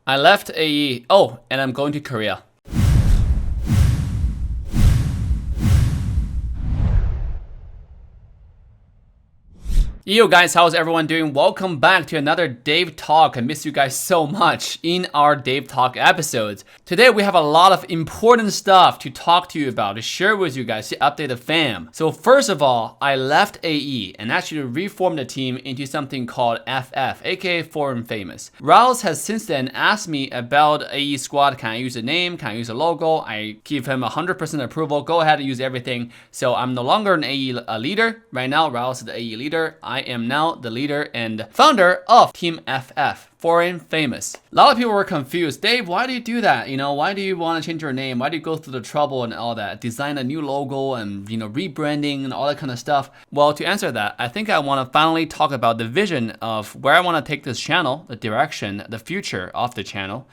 I left AE. Oh, and I'm going to Korea. Yo guys, how's everyone doing? Welcome back to another Dave Talk. I miss you guys so much in our Dave Talk episodes. Today we have a lot of important stuff to talk to you about, to share with you guys, to update the fam. So first of all, I left AE and actually reformed the team into something called FF, aka Foreign Famous. Rouse has since then asked me about AE squad. Can I use a name? Can I use a logo? I give him 100% approval. Go ahead and use everything. So I'm no longer an AE leader. Right now, Rouse is the AE leader. I am now the leader and founder of Team FF, Foreign Famous. A lot of people were confused. Dave, why do you do that? Why do you want to change your name? Why do you go through the trouble and all that? Design a new logo and, rebranding and all that kind of stuff. Well, to answer that, I think I want to finally talk about the vision of where I want to take this channel, the direction, the future of the channel.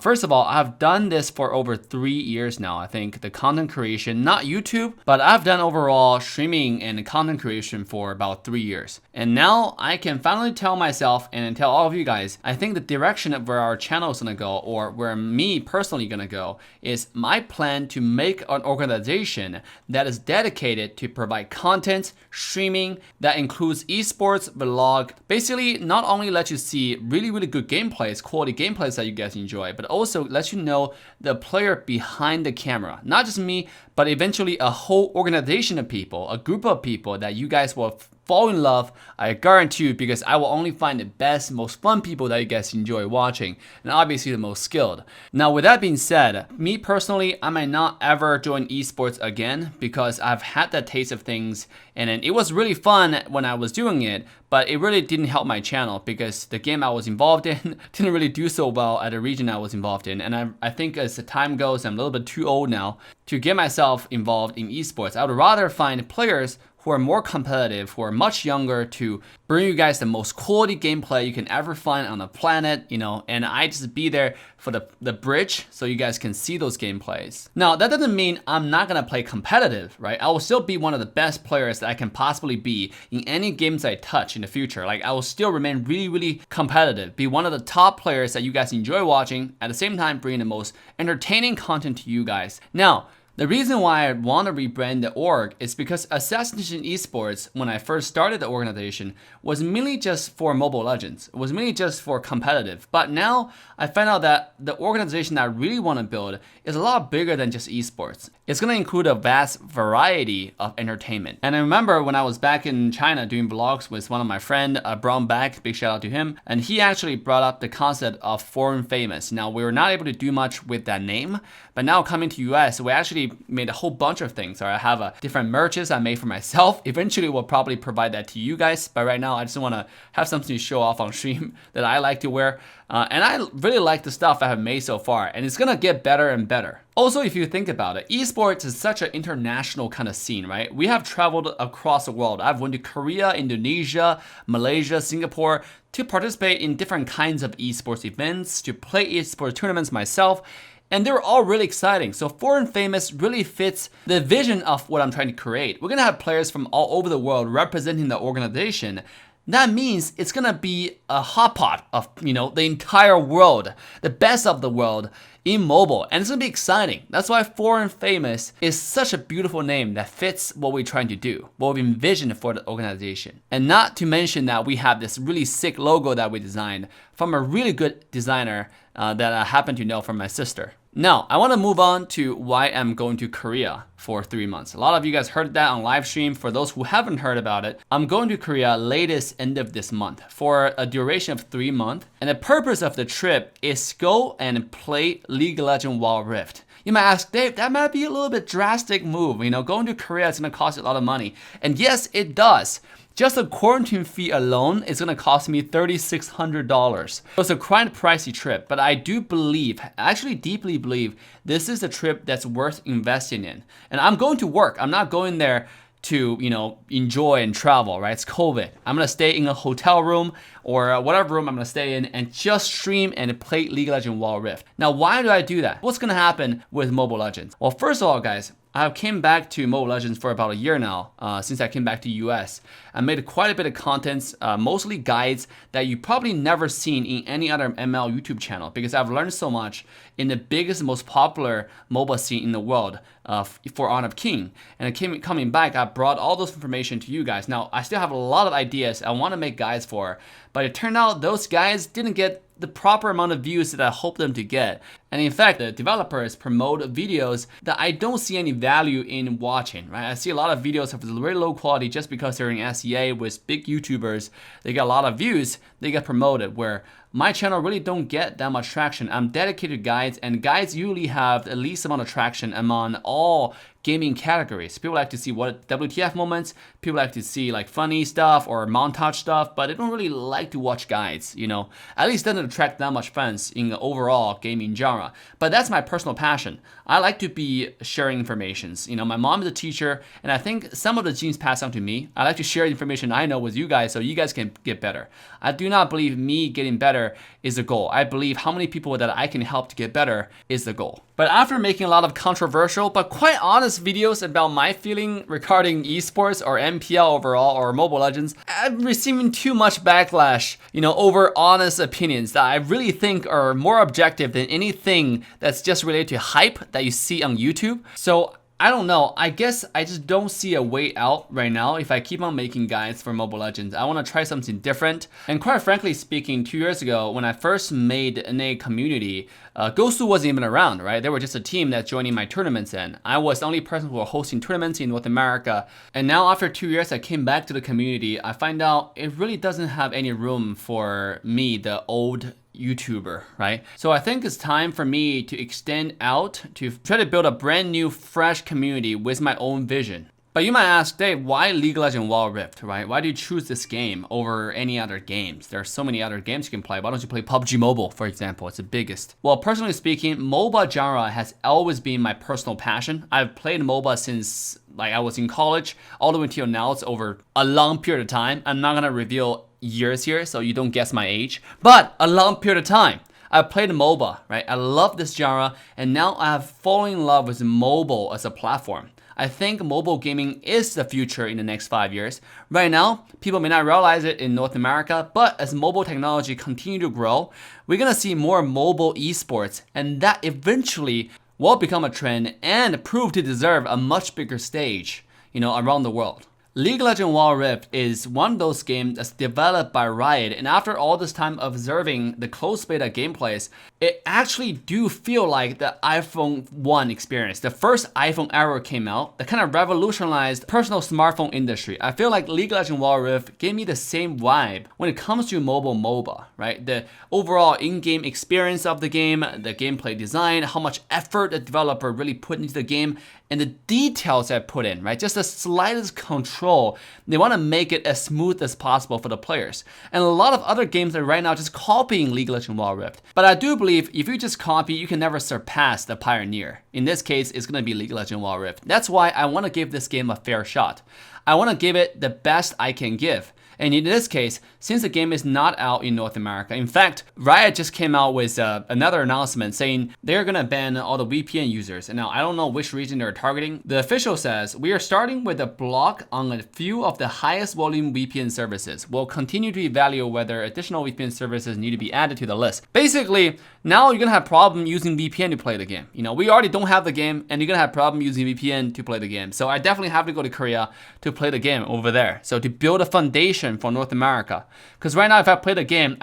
First of all, I've done this for over 3 years now. I think the content creation, not YouTube, but I've done overall streaming and content creation for about 3 years. And now I can finally tell myself and tell all of you guys, I think the direction of where our channel is gonna go, or where me personally gonna go, is my plan to make an organization that is dedicated to provide content, streaming, that includes esports, vlog, basically not only let you see really, really good gameplays, quality gameplays that you guys enjoy, but also let you know the player behind the camera. Not just me, but eventually a whole organization of people, a group of people that you guys will fall in love, I guarantee you, because I will only find the best, most fun people that you guys enjoy watching, and obviously the most skilled. Now, with that being said, me personally, I might not ever join esports again because I've had that taste of things, and it was really fun when I was doing it, but it really didn't help my channel because the game I was involved in didn't really do so well at the region I was involved in. And I think as the time goes, I'm a little bit too old now to get myself involved in esports. I would rather find players who are more competitive, who are much younger, to bring you guys the most quality gameplay you can ever find on the planet, and I just be there for the bridge so you guys can see those gameplays. Now, that doesn't mean I'm not gonna play competitive, right? I will still be one of the best players that I can possibly be in any games I touch in the future. Like, I will still remain really, really competitive, be one of the top players that you guys enjoy watching, at the same time bringing the most entertaining content to you guys. Now, the reason why I want to rebrand the org is because Assassination Esports, when I first started the organization, was mainly just for Mobile Legends. It was mainly just for competitive. But now I find out that the organization that I really want to build is a lot bigger than just esports. It's going to include a vast variety of entertainment. And I remember when I was back in China doing vlogs with one of my friends, Brown Back, big shout out to him, and he actually brought up the concept of Foreign Famous. Now, we were not able to do much with that name, but now coming to US, we actually made a whole bunch of things. I have different merches I made for myself. Eventually, we'll probably provide that to you guys, but right now, I just want to have something to show off on stream that I like to wear. And I really like the stuff I have made so far, and it's gonna get better and better. Also, if you think about it, esports is such an international kind of scene, right? We have traveled across the world. I've went to Korea, Indonesia, Malaysia, Singapore to participate in different kinds of esports events, to play esports tournaments myself, and they were all really exciting. So Foreign Famous really fits the vision of what I'm trying to create. We're gonna have players from all over the world representing the organization. That means it's gonna be a hot pot of, the entire world, the best of the world in mobile, and it's gonna be exciting. That's why Foreign Famous is such a beautiful name that fits what we're trying to do, what we envisioned for the organization. And not to mention that we have this really sick logo that we designed from a really good designer that I happen to know from my sister. Now, I want to move on to why I'm going to Korea for 3 months. A lot of you guys heard that on live stream. For those who haven't heard about it, I'm going to Korea latest end of this month for a duration of 3 months. And the purpose of the trip is go and play League of Legends Wild Rift. You might ask, Dave, that might be a little bit drastic move. Going to Korea is going to cost you a lot of money. And yes, it does. Just the quarantine fee alone is gonna cost me $3,600. So it's a quite pricey trip, but I do believe, actually deeply believe, this is a trip that's worth investing in. And I'm going to work. I'm not going there to, enjoy and travel, right? It's COVID. I'm gonna stay in a hotel room or whatever room I'm gonna stay in and just stream and play League of Legends Wild Rift. Now, why do I do that? What's gonna happen with Mobile Legends? Well, first of all, guys, I came back to Mobile Legends for about a year now, since I came back to US. I made quite a bit of contents, mostly guides that you probably never seen in any other ML YouTube channel, because I've learned so much in the biggest, most popular MOBA scene in the world, for Honor of King. And coming back, I brought all those information to you guys. Now, I still have a lot of ideas I want to make guides for, but it turned out those guys didn't get the proper amount of views that I hoped them to get. And in fact, the developers promote videos that I don't see any value in watching, right? I see a lot of videos of very low quality just because they're in SEA with big YouTubers. They get a lot of views, they get promoted, where my channel really don't get that much traction. I'm dedicated to guides, and guides usually have the least amount of traction among all gaming categories. People like to see what WTF moments, people like to see like funny stuff or montage stuff, but they don't really like to watch guides, you know? At least doesn't attract that much fans in the overall gaming genre. But that's my personal passion. I like to be sharing informations. You know, my mom is a teacher, and I think some of the genes pass on to me. I like to share information I know with you guys so you guys can get better. I do not believe me getting better is the goal. I believe how many people that I can help to get better is the goal. But after making a lot of controversial but quite honest videos about my feeling regarding esports or MPL overall or Mobile Legends, I'm receiving too much backlash, you know, over honest opinions that I really think are more objective than anything that's just related to hype that you see on YouTube. So I don't know. I guess I just don't see a way out right now if I keep on making guides for Mobile Legends. I want to try something different. And quite frankly speaking, 2 years ago when I first made a community, Gosu wasn't even around, right? They were just a team that's joining my tournaments in. I was the only person who was hosting tournaments in North America. And now after 2 years, I came back to the community. I find out it really doesn't have any room for me, the old YouTuber, right? So I think it's time for me to extend out to try to build a brand new, fresh community with my own vision. But you might ask, Dave, why League of Legends Wild Rift, right? Why do you choose this game over any other games? There are so many other games you can play. Why don't you play PUBG Mobile, for example? It's the biggest. Well, personally speaking, MOBA genre has always been my personal passion. I've played MOBA since like I was in college, all the way until now. It's over a long period of time. I'm not gonna reveal years here, so you don't guess my age, but a long period of time. I played MOBA, right? I love this genre, and now I have fallen in love with mobile as a platform. I think mobile gaming is the future in the next 5 years. Right now, people may not realize it in North America, but as mobile technology continue to grow, we're gonna see more mobile esports, and that eventually will become a trend and prove to deserve a much bigger stage, you know, around the world. League of Legends Wild Rift is one of those games that's developed by Riot, and after all this time observing the closed beta gameplays, it actually do feel like the iPhone 1 experience. The first iPhone ever came out that kind of revolutionized the personal smartphone industry. I feel like League of Legends Wild Rift gave me the same vibe when it comes to mobile MOBA, right? The overall in-game experience of the game, the gameplay design, how much effort the developer really put into the game, and the details I put in, right? Just the slightest control. They want to make it as smooth as possible for the players. And a lot of other games are right now just copying League of Legends Wild Rift. But I do believe if you just copy, you can never surpass the pioneer. In this case, it's going to be League of Legends Wild Rift. That's why I want to give this game a fair shot. I want to give it the best I can give. And in this case, since the game is not out in North America, in fact, Riot just came out with another announcement saying they're gonna ban all the VPN users. And now I don't know which region they're targeting. The official says, we are starting with a block on a few of the highest volume VPN services. We'll continue to evaluate whether additional VPN services need to be added to the list. Basically, now you're gonna have problem using VPN to play the game. You know, we already don't have the game, and you're gonna have problem using VPN to play the game. So I definitely have to go to Korea to play the game over there. So to build a foundation for North America. Because right now, if I play the game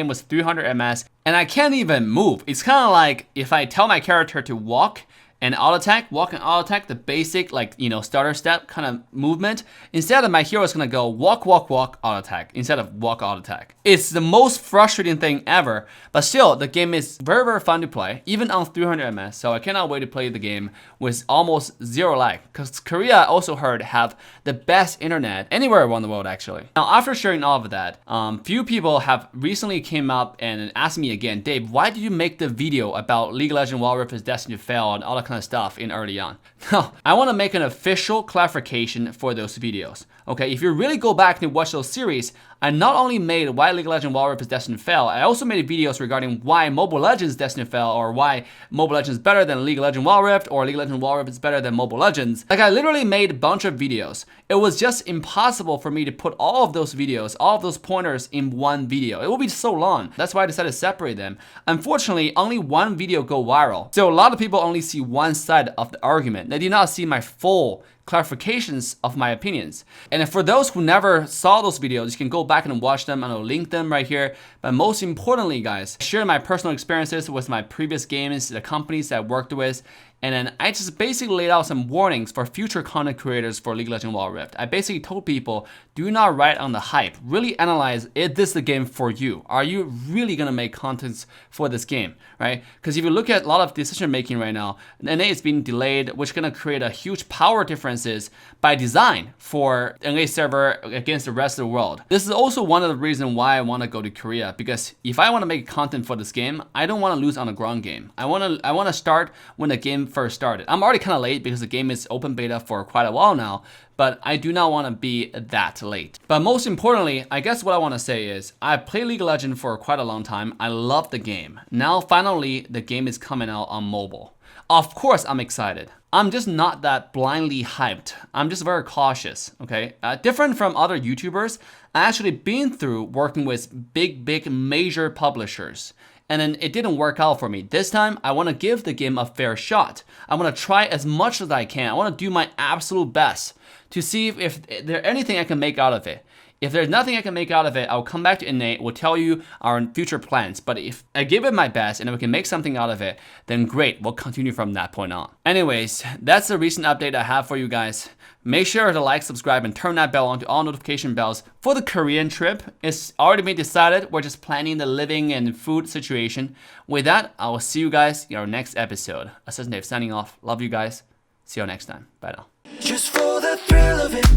with 300 ms, and I can't even move. It's kind of like if I tell my character to walk and auto attack, the basic, like, you know, starter step kind of movement. Instead of my hero is gonna go walk, auto attack instead of walk, auto attack. It's the most frustrating thing ever, but still, the game is very, very fun to play, even on 300 ms. So I cannot wait to play the game with almost zero lag, because Korea, I also heard, have the best internet anywhere around the world, actually. Now, after sharing all of that, few people have recently came up and asked me again, Dave, why did you make the video about League of Legends Wild Rift is destined to fail and all that kind of stuff in early on? Now, I want to make an official clarification for those videos. Okay, if you really go back and watch those series, I not only made why League of Legends Wild Rift is destined to fail, I also made videos regarding why Mobile Legends is destined to fail, or why Mobile Legends is better than League of Legends Wild Rift, or League of Legends Wild Rift is better than Mobile Legends. Like, I literally made a bunch of videos. It was just impossible for me to put all of those videos, all of those pointers in one video. It would be so long. That's why I decided to separate them. Unfortunately, only one video go viral. So a lot of people only see one side of the argument. They did not see my full clarifications of my opinions. And for those who never saw those videos, you can go back and watch them, and I'll link them right here. But most importantly, guys, I shared my personal experiences with my previous games, the companies that I worked with, and then I just basically laid out some warnings for future content creators for League of Legends Wild Rift. I basically told people, do not ride on the hype. Really analyze, is this the game for you? Are you really gonna make contents for this game, right? Because if you look at a lot of decision making right now, NA is being delayed, which is gonna create a huge power differences by design for NA server against the rest of the world. This is also one of the reasons why I wanna go to Korea, because if I wanna make content for this game, I don't wanna lose on a ground game. I wanna start when the game first started. I'm already kind of late because the game is open beta for quite a while now, but I do not want to be that late. But most importantly, I guess what I want to say is I played League of Legends for quite a long time. I love the game. Now finally the game is coming out on mobile. Of course I'm excited. I'm just not that blindly hyped. I'm just very cautious, okay? Different from other YouTubers, I actually been through working with big major publishers. And then it didn't work out for me. This time, I want to give the game a fair shot. I want to try as much as I can. I want to do my absolute best to see if there's anything I can make out of it. If there's nothing I can make out of it, I'll come back to Innate, we'll tell you our future plans. But if I give it my best and if we can make something out of it, then great, we'll continue from that point on. Anyways, that's the recent update I have for you guys. Make sure to like, subscribe, and turn that bell on to all notification bells for the Korean trip. It's already been decided. We're just planning the living and food situation. With that, I will see you guys in our next episode. AssassinDave signing off. Love you guys. See you next time. Bye now. Just for the thrill of it,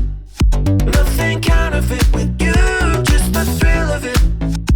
nothing counterfeit with you. Just the thrill of it.